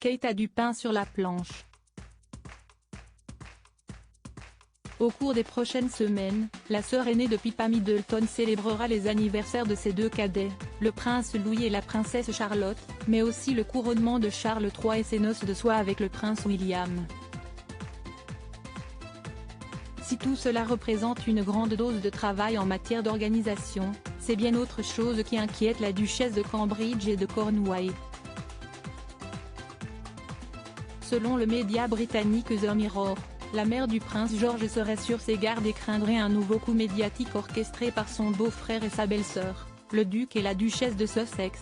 Kate a du pain sur la planche. Au cours des prochaines semaines, la sœur aînée de Pippa Middleton célébrera les anniversaires de ses deux cadets, le prince Louis et la princesse Charlotte, mais aussi le couronnement de Charles III et ses noces de soie avec le prince William. Si tout cela représente une grande dose de travail en matière d'organisation, c'est bien autre chose qui inquiète la duchesse de Cambridge et de Cornouailles. Selon le média britannique The Mirror, la mère du prince George serait sur ses gardes et craindrait un nouveau coup médiatique orchestré par son beau-frère et sa belle-sœur, le duc et la duchesse de Sussex.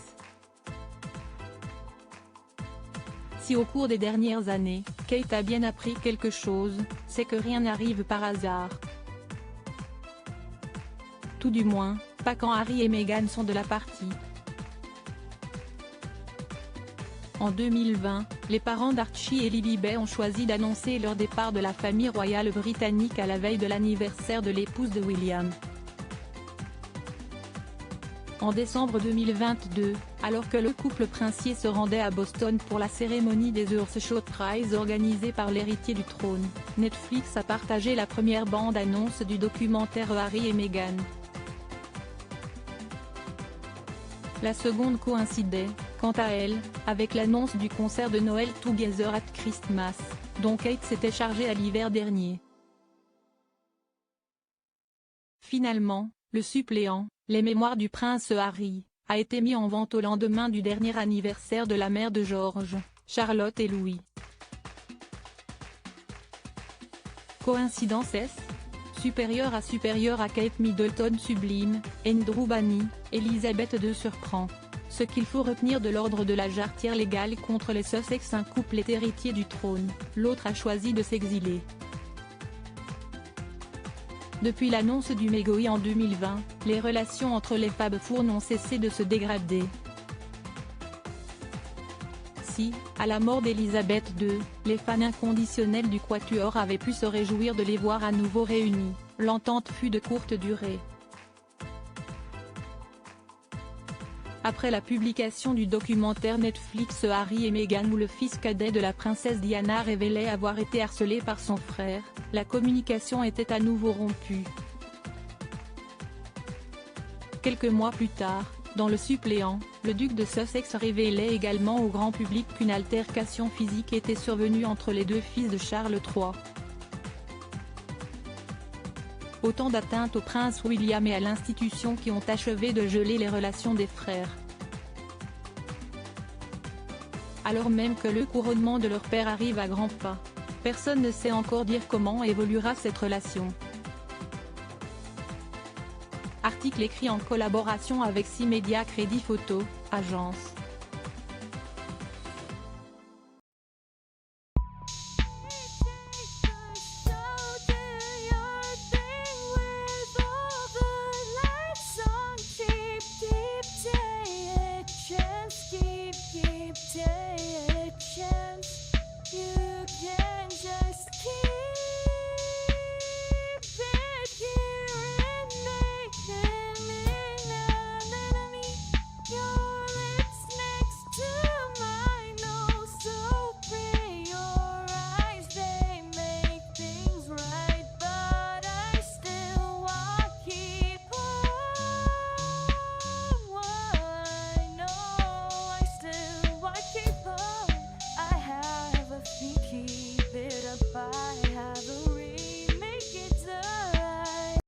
Si au cours des dernières années, Kate a bien appris quelque chose, c'est que rien n'arrive par hasard. Tout du moins, pas quand Harry et Meghan sont de la partie. En 2020, les parents d'Archie et Lilibet ont choisi d'annoncer leur départ de la famille royale britannique à la veille de l'anniversaire de l'épouse de William. En décembre 2022, alors que le couple princier se rendait à Boston pour la cérémonie des Earthshot Prize organisée par l'héritier du trône, Netflix a partagé la première bande-annonce du documentaire Harry et Meghan. La seconde coïncidait, quant à elle, avec l'annonce du concert de Noël Together at Christmas, dont Kate s'était chargée à l'hiver dernier. Finalement, le suppléant, Les Mémoires du prince Harry, a été mis en vente au lendemain du dernier anniversaire de la mère de George, Charlotte et Louis. Coïncidence est-ce ? Supérieure à Kate Middleton sublime, Andrew Banney, Elisabeth II surprend. Ce qu'il faut retenir de l'ordre de la jarretière légale contre les Sussex, un couple est héritier du trône, l'autre a choisi de s'exiler. Depuis l'annonce du mégoï en 2020, les relations entre les Fab4 n'ont cessé de se dégrader. Si, à la mort d'Elisabeth II, les fans inconditionnels du quatuor avaient pu se réjouir de les voir à nouveau réunis, l'entente fut de courte durée. Après la publication du documentaire Netflix Harry et Meghan où le fils cadet de la princesse Diana révélait avoir été harcelé par son frère, la communication était à nouveau rompue. Quelques mois plus tard, dans le suppléant, le duc de Sussex révélait également au grand public qu'une altercation physique était survenue entre les deux fils de Charles III. Autant d'atteintes au prince William et à l'institution qui ont achevé de geler les relations des frères. Alors même que le couronnement de leur père arrive à grands pas, personne ne sait encore dire comment évoluera cette relation. Article écrit en collaboration avec 6 médias Crédit Photo, agence.